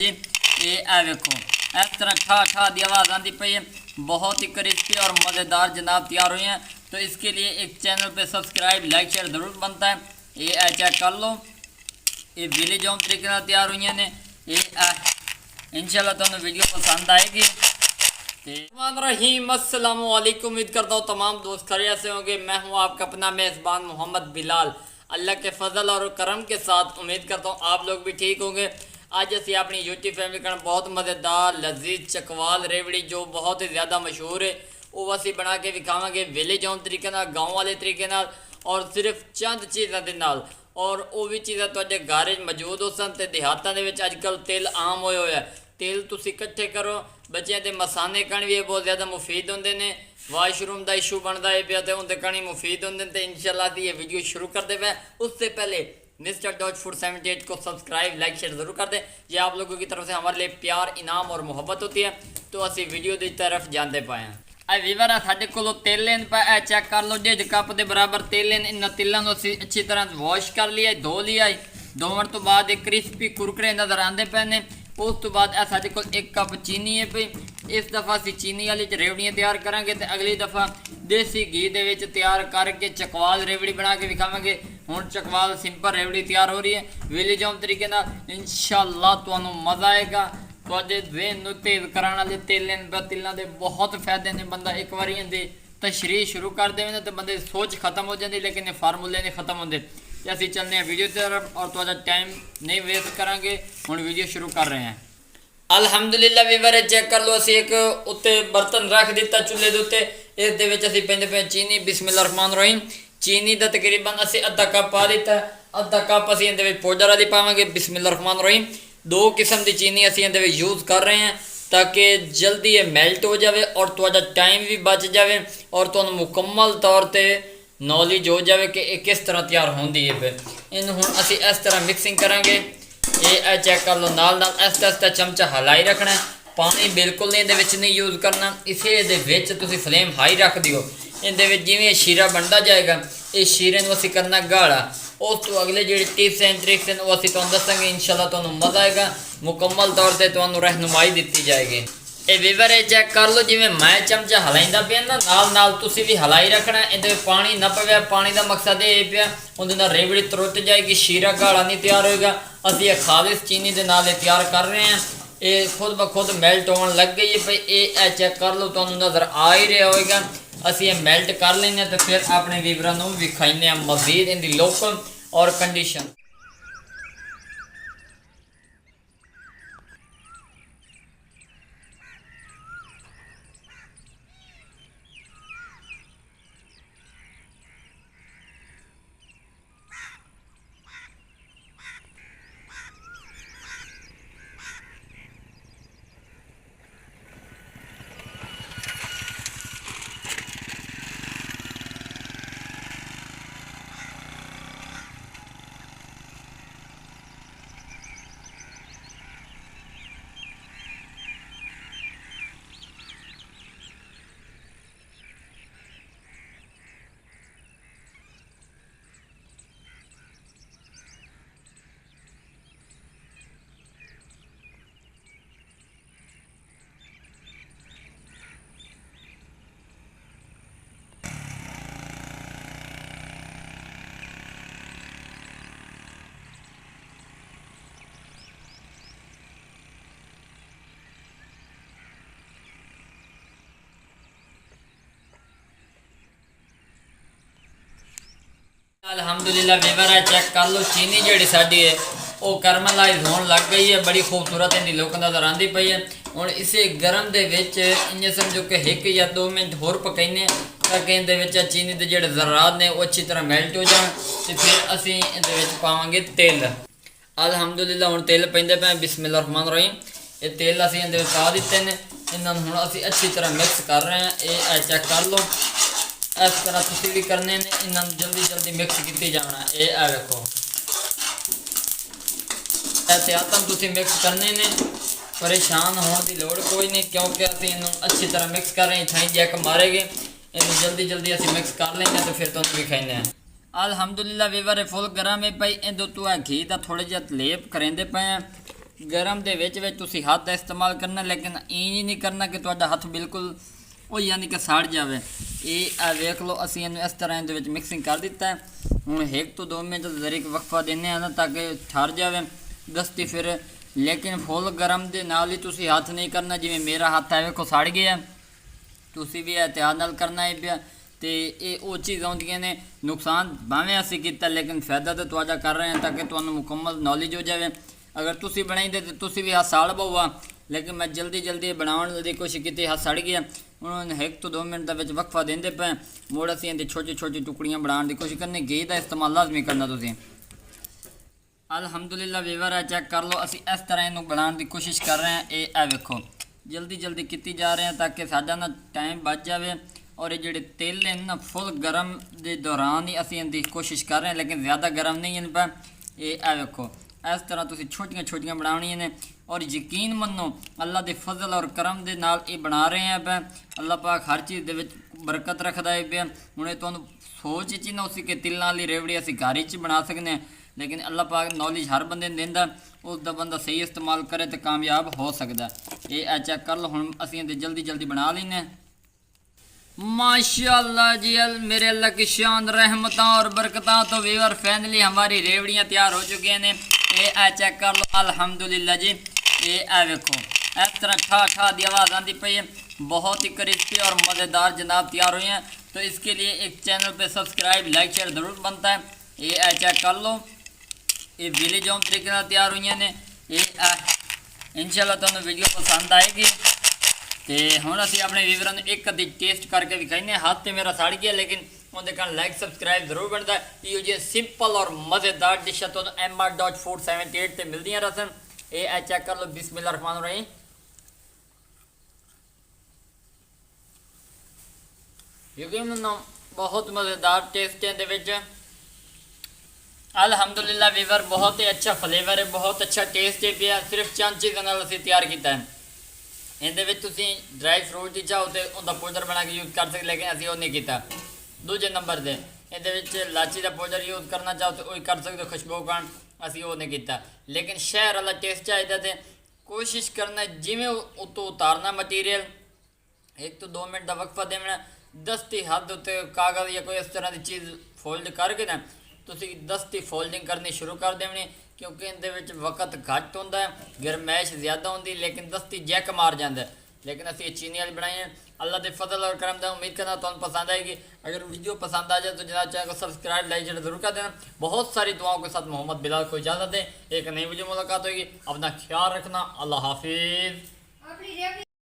जी ये आ देखो इस तरह ठा ठा की आवाज़ आती पई है। बहुत ही क्रिस्पी और मज़ेदार जनाब तैयार हुई हैं। तो इसके लिए एक चैनल पे सब्सक्राइब लाइक शेयर ज़रूर बनता है। ये चेक कर लो, ये विलेज होम तरीके नाल तैयार हुई ने। ये इंशाल्लाह तुहानू वीडियो पसंद आएगी। रहीम अस्सलाम वालेकुम। उम्मीद करता हूँ तमाम दोस्त खैरियत से होंगे। मैं हूँ आपका अपना मेज़बान मोहम्मद बिलाल। अल्लाह के फजल और करम के साथ उम्मीद करता हूँ आप लोग भी ठीक होंगे। अज असी अपनी यूट्यूब फैमिली का बहुत मज़ेदार लजीज चकवाल रेवड़ी जो बहुत ही ज़्यादा मशहूर है वो असी बना के विखावे विलेज होम तरीके नाल, गाँव वाले तरीके नाल, और सिर्फ चंद चीज़ों के नाल। और वो भी चीज़ां तुहाडे घर मौजूद हो सन। ते देहातां दे विच अजकल तेल आम होया होया। तेल तुसी इकट्ठे करो। बच्चों के मसाने कण भी बहुत ज़्यादा मुफीद होंदे ने। वाशरूम का इशू बनता है पे तो उनके कण मुफीद होंदे ने। इंशाल्लाह ये वीडियो शुरू करते पे उससे पहले मिस्टर डॉट फूड 78 को सब्सक्राइब लाइक शेयर ज़रूर कर दें। ये आप लोगों की तरफ से हमारे लिए प्यार इनाम और मोहब्बत होती है। तो असी वीडियो की तरफ जानते पाए हैं। वीवर साढ़े को तेल लेन पे चेक कर लो। 1.5 कप के बराबर तेल लेन। इन्होंने तिलों को असी अच्छी तरह वॉश कर लिया, धो लिया। धोवन तो बाद एक क्रिस्पी कुरकुरे नज़र आते पे ने। उस तो बाद साढ़े को 1 कप चीनी है पई। इस दफ़ा असी चीनी वाली रेवड़ियाँ तैयार करांगे तो अगली दफ़ा देसी घी दे तैयार करके चकवाल रेवड़ी बना के विखावे। हुण चकवाल सिंपल रेवड़ी तैयार हो रही है विलेज होम तरीके नाल। इंशाल्लाह तुहानू मज़ा आएगा। तुहाडे ज़हन नूं तेज़ कराने वाले तिलों के बहुत फायदे ने। बंदा एक बार इहदी तशरीह शुरू कर दे तो बंदे की सोच खत्म हो जाती, लेकिन ये फार्मूले नहीं खत्म होंगे। तो असीं चलने हैं वीडियो की तरफ और तुहाडा टाइम नहीं वेस्ट करांगे। हुण वीडियो शुरू कर रहे हैं। अल्हम्दुलिल्लाह वीवर चेक कर लो। असीं एक उत्ते बर्तन रख दिता चुल्हे के उत्ते। इस दे विच असीं पैंदे पे चीनी। बिस्मिल्लाह रहमान रहीम। चीनी का तकरीबन असीं अद्धा कप पा दिता। अद्धा कप असीं इहदे विच पाउडर वाली पावांगे। बिस्मिल्लाह रहमान रहीम। 2 किस्म की चीनी असीं इहदे विच यूज़ कर रहे हैं ताकि जल्दी ये मेल्ट हो जाए और तुहाडा टाइम भी बच जाए और तुहानू मुकम्मल तौर पर नॉलेज हो जाए कि किस तरह तैयार होंदी है। फिर इन हुण असीं इस तरह मिक्सिंग करांगे। ये चेक कर लो। नाल नाल आस्ते आस्ते चमचा हलाई रखना है। पानी बिल्कुल नहीं ये नहीं यूज़ करना। इसे ये तुसीं फ्लेम हाई रख दिओ। ये जिवें शीरा बनता जाएगा ये शीरे नूं असीं करना गाढ़ा। उस तो अगले जो टिप्स एंड ट्रिक्स हैं वो असीं तुहानूं दसांगे। इंशाल्लाह तुहानूं मज़ा आएगा। मुकम्मल तौर पर तुहानूं रहनुमाई दी जाएगी। ये वीवर ये चेक कर लो। जिवें मैं चमचा हलाइंदा पिया ना नाल नाल तुसीं भी हलाई रखना। इहदे पानी ना पवे। पानी का मकसद ये पिया उहदे नाल रेवड़ी त्रुट जाएगी, शीरा गाढ़ा नहीं तैयार होएगा। असीं ये खालिस चीनी के नाल तैयार कर रहे हैं। ये खुद ब खुद मेल्ट होने लग गई है भाई। ये चेक कर लो, तुहानूं नज़र आ ही रहा होएगा। असीं ये मेल्ट कर लेंगे तो फिर अपने वीवरां नूं विखाइने मज़ीद इहदी लोकल और कंडीशन। अल्हम्दुलिल्लाह वीवर चेक कर लो। चीनी जी साड़ी है वो करमलाइज होने लग गई है। बड़ी खूबसूरत इनकी लुक नज़र आती पई है। हुण इसे गर्म दे विच इंज समझो कि 1 या 2 मिनट होर पकाइने ताकि इहदे चीनी के जोड़े ज़रात ने वो अच्छी तरह मेल्ट हो जाए। तो फिर असीं इहदे पावांगे तेल। अल्हम्दुलिल्लाह हुण तेल पैंदे पे। बिस्मिल्लाह रहमान रहीम। ये तेल असीं इहदे पा दिते ने। इन्हां हुण असीं अच्छी तरह मिक्स कर रहे हैं। ये चेक कर लो। इस तरह तुसीं भी करने ने। इन्होंने जल्दी जल्दी मिक्स की जाना। ये देखो एहतियातन तुसीं मिक्स करने ने। परेशान होने की लोड़ कोई नहीं क्योंकि असीं इन्हों अच्छी तरह मिक्स कर रहे हैं। थाई जैक मारेगे इन्हों जल्दी जल्दी असीं मिक्स कर लेंगे तो फिर तुहानूं विखाइने हैं। अल्हम्दुलिल्लाह वीवर फुल गर्म है भाई। इहदे तो घी का थोड़ा जिहा लेप करेंदे पे हैं ਗਰਮ ਦੇ ਵਿੱਚ ਤੁਸੀਂ ਹੱਥ ਦਾ ਇਸਤੇਮਾਲ ਕਰਨਾ, ਲੇਕਿਨ ਇੰਜ ਨਹੀਂ ਕਰਨਾ ਕਿ ਤੁਹਾਡਾ ਹੱਥ ਬਿਲਕੁਲ ਉਹ ਯਾਨੀ ਕਿ ਸੜ ਜਾਵੇ। ਇਹ ਆ ਵੇਖ ਲਓ, ਅਸੀਂ ਇਹਨੂੰ ਇਸ ਤਰ੍ਹਾਂ ਇਹਦੇ ਵਿੱਚ ਮਿਕਸਿੰਗ ਕਰ ਦਿੱਤਾ ਹੈ। ਹੁਣ 1 ਤੋਂ 2 ਮਿੰਟ ਜ਼ਰੀਕ ਵਕਫਾ ਦਿੰਦੇ ਹਾਂ ਨਾ ਤਾਂ ਕਿ ਠਰ ਜਾਵੇ ਦਸਤੀ ਫਿਰ। ਲੇਕਿਨ ਫੁੱਲ ਗਰਮ ਦੇ ਨਾਲ ਹੀ ਤੁਸੀਂ ਹੱਥ ਨਹੀਂ ਕਰਨਾ, ਜਿਵੇਂ ਮੇਰਾ ਹੱਥ ਹੈ ਵੇਖੋ ਸੜ ਗਿਆ। ਤੁਸੀਂ ਵੀ ਇਹਤਿਆਤ ਨਾਲ ਕਰਨਾ ਹੈ ਪਿਆ। ਤੇ ਇਹ ਉਹ ਚੀਜ਼ ਆਉਂਦੀਆਂ ਨੇ, ਨੁਕਸਾਨ ਭਾਵੇਂ ਅਸੀਂ ਕੀਤਾ ਲੇਕਿਨ ਫਾਇਦਾ ਤਾਂ ਤੁਹਾਡਾ ਕਰ ਰਹੇ ਹਾਂ ਤਾਂ ਕਿ ਤੁਹਾਨੂੰ ਮੁਕੰਮਲ ਨੌਲੇਜ ਹੋ ਜਾਵੇ। ਅਗਰ ਤੁਸੀਂ ਬਣਾਈਂਦੇ ਤਾਂ ਤੁਸੀਂ ਵੀ ਹੱਥ ਸਾੜ ਪਊਗਾ, ਲੇਕਿਨ ਮੈਂ ਜਲਦੀ ਬਣਾਉਣ ਦੀ ਕੋਸ਼ਿਸ਼ ਕੀਤੀ, ਹੱਥ ਸੜ ਗਿਆ। ਹੁਣ 1 ਤੋਂ 2 ਮਿੰਟ ਦੇ ਵਿੱਚ ਵਕਫਾ ਦਿੰਦੇ ਪਏ। ਮੁੜ ਅਸੀਂ ਇਹਦੀ ਛੋਟੀ ਟੁਕੜੀਆਂ ਬਣਾਉਣ ਦੀ ਕੋਸ਼ਿਸ਼ ਕਰਨੀ। ਘੀ ਦਾ ਇਸਤੇਮਾਲ ਲਾਜ਼ਮੀ ਕਰਨਾ ਤੁਸੀਂ। ਅਲਹਮਦੁਲਿਲਾ ਵੀਵਰ ਹੈ, ਚੈੱਕ ਕਰ ਲਓ, ਅਸੀਂ ਇਸ ਤਰ੍ਹਾਂ ਇਹਨੂੰ ਬਣਾਉਣ ਦੀ ਕੋਸ਼ਿਸ਼ ਕਰ ਰਹੇ ਹਾਂ। ਇਹ ਵੇਖੋ ਜਲਦੀ ਕੀਤੀ ਜਾ ਰਹੇ ਹਾਂ ਤਾਂ ਕਿ ਸਾਡਾ ਨਾ ਟਾਈਮ ਬਚ ਜਾਵੇ। ਔਰ ਇਹ ਜਿਹੜੇ ਤੇਲ ਨੇ ਨਾ ਫੁੱਲ ਗਰਮ ਦੇ ਦੌਰਾਨ ਹੀ ਅਸੀਂ ਇਹਦੀ ਕੋਸ਼ਿਸ਼ ਕਰ ਰਹੇ ਹਾਂ, ਲੇਕਿਨ ਜ਼ਿਆਦਾ ਗਰਮ ਨਹੀਂ ਹਨ ਪਾ। ਇਹ ਵੇਖੋ ਇਸ ਤਰ੍ਹਾਂ ਤੁਸੀਂ ਛੋਟੀਆਂ ਬਣਾਉਣੀਆਂ ਨੇ। ਔਰ ਯਕੀਨ ਮੰਨੋ ਅੱਲਾ ਦੇ ਫਜ਼ਲ ਔਰ ਕਰਮ ਦੇ ਨਾਲ ਇਹ ਬਣਾ ਰਹੇ ਹਾਂ ਪਾ। ਅੱਲਾ ਪਾਕ ਹਰ ਚੀਜ਼ ਦੇ ਵਿੱਚ ਬਰਕਤ ਰੱਖਦਾ ਹੈ ਪਿਆ। ਹੁਣ ਇਹ ਤੁਹਾਨੂੰ ਸੋਚ 'ਚ ਨਾ ਉਸੇ ਕਿ ਤਿਲਾਂ ਵਾਲੀ ਰੇਵੜੀ ਅਸੀਂ ਘਰ 'ਚ ਬਣਾ ਸਕਦੇ ਹਾਂ, ਲੇਕਿਨ ਅੱਲਾ ਪਾਕ ਨੌਲੇਜ ਹਰ ਬੰਦੇ ਨੂੰ ਦਿੰਦਾ, ਉਸ ਦਾ ਬੰਦਾ ਸਹੀ ਇਸਤੇਮਾਲ ਕਰੇ ਤਾਂ ਕਾਮਯਾਬ ਹੋ ਸਕਦਾ। ਇਹ ਚੈੱਕ ਕਰ ਲਓ। ਹੁਣ ਅਸੀਂ ਇਹਦੇ ਜਲਦੀ ਬਣਾ ਲੈਂਦੇ। माशाल्लाह जी, मेरे अल्लाह की शान रहमत और बरकत। तो व्यूअर फाइनली हमारी रेवड़ियाँ तैयार हो चुकी हैं। ये चेक कर लो अल्हम्दुलिल्लाह जी। ये देखो इस तरह ठा दी आवाज़ आती पई है, बहुत ही क्रिस्पी और मज़ेदार जनाब तैयार हुई हैं। तो इसके लिए एक चैनल पे सब्सक्राइब लाइक शेयर ज़रूर बनता है। ये चेक कर लो, ये विलेज होम तरीके तैयार हुई ने। ये इंशाल्लाह तुहानू वीडियो पसंद आएगी। तो हुण असीं अपने व्यूअरां नूं एक अद्धी टेस्ट करके विखाइने। हाथ तो मेरा सड़ गया, लेकिन उहदे कारण लाइक सब्सक्राइब जरूर बनता है। इहो जी सिंपल और मज़ेदार डिश तो MR.Food78 ते मिलदियां रसन। ये चेक कर लो, बिस्मिल्लाह रहमान रहीम। यकीन बहुत मज़ेदार टेस्ट है इहदे विच। अल्हम्दुलिल्लाह व्यूअर बहुत ही अच्छा फ्लेवर है, बहुत अच्छा टेस्ट है पिया। सिर्फ चंद चीज़ों नाल असीं तैयार कीता है। ਇਹਦੇ ਵਿੱਚ ਤੁਸੀਂ ਡਰਾਈ ਫਰੂਟ ਦੀ ਚਾਹੋ ਤੇ ਉਹਦਾ ਪਾਊਡਰ ਬਣਾ ਕੇ ਯੂਜ਼ ਕਰ ਸਕਦੇ, ਲੇਕਿਨ ਅਸੀਂ ਉਹ ਨਹੀਂ ਕੀਤਾ। ਦੂਜੇ ਨੰਬਰ ਤੇ ਇਹਦੇ ਵਿੱਚ ਲਾਚੀ ਦਾ ਪਾਊਡਰ ਯੂਜ਼ ਕਰਨਾ ਚਾਹੋ ਤੇ ਉਹ ਹੀ ਕਰ ਸਕਦੇ, ਖੁਸ਼ਬੂ ਕਾਰਨ ਅਸੀਂ ਉਹ ਨਹੀਂ ਕੀਤਾ। ਲੇਕਿਨ ਸ਼ਹਿਰ ਵਾਲਾ ਟੇਸਟ ਚਾਹੀਦਾ ਤੇ ਕੋਸ਼ਿਸ਼ ਕਰਨਾ ਜਿਵੇਂ ਉਤੋਂ ਉਤਾਰਨਾ ਮਟੀਰੀਅਲ। 1 ਤੋਂ 2 ਮਿੰਟ ਦਾ ਵਕਫਾ ਦੇਣਾ, ਦਸਤੀ ਹੱਥ ਉੱਤੇ ਕਾਗਜ਼ ਜਾਂ ਕੋਈ ਇਸ ਤਰ੍ਹਾਂ ਦੀ ਚੀਜ਼ ਫੋਲਡ ਕਰਕੇ ਨਾ ਤੁਸੀਂ ਦਸਤੀ ਫੋਲਡਿੰਗ ਕਰਨੀ ਸ਼ੁਰੂ ਕਰ ਦੇਣੀ, क्योंकि इहदे वक्त घट होंदा है, गरमैश ज़्यादा होंदी, लेकिन दस्ती जैक मार जाता है। लेकिन असीं चीनी वाली बनाई है। अल्लाह के फजल और करम दा उम्मीद करना तुहानूं पसंद आएगी। अगर वीडियो पसंद आ जाए तो जनाब चैनल को सब्सक्राइब लाइक जरूर कर देना। बहुत सारी दुआओं के साथ मोहम्मद बिलाल को इजाज़त है। एक नई वीडियो मुलाकात होगी। अपना ख्याल रखना। अल्लाह हाफिज़।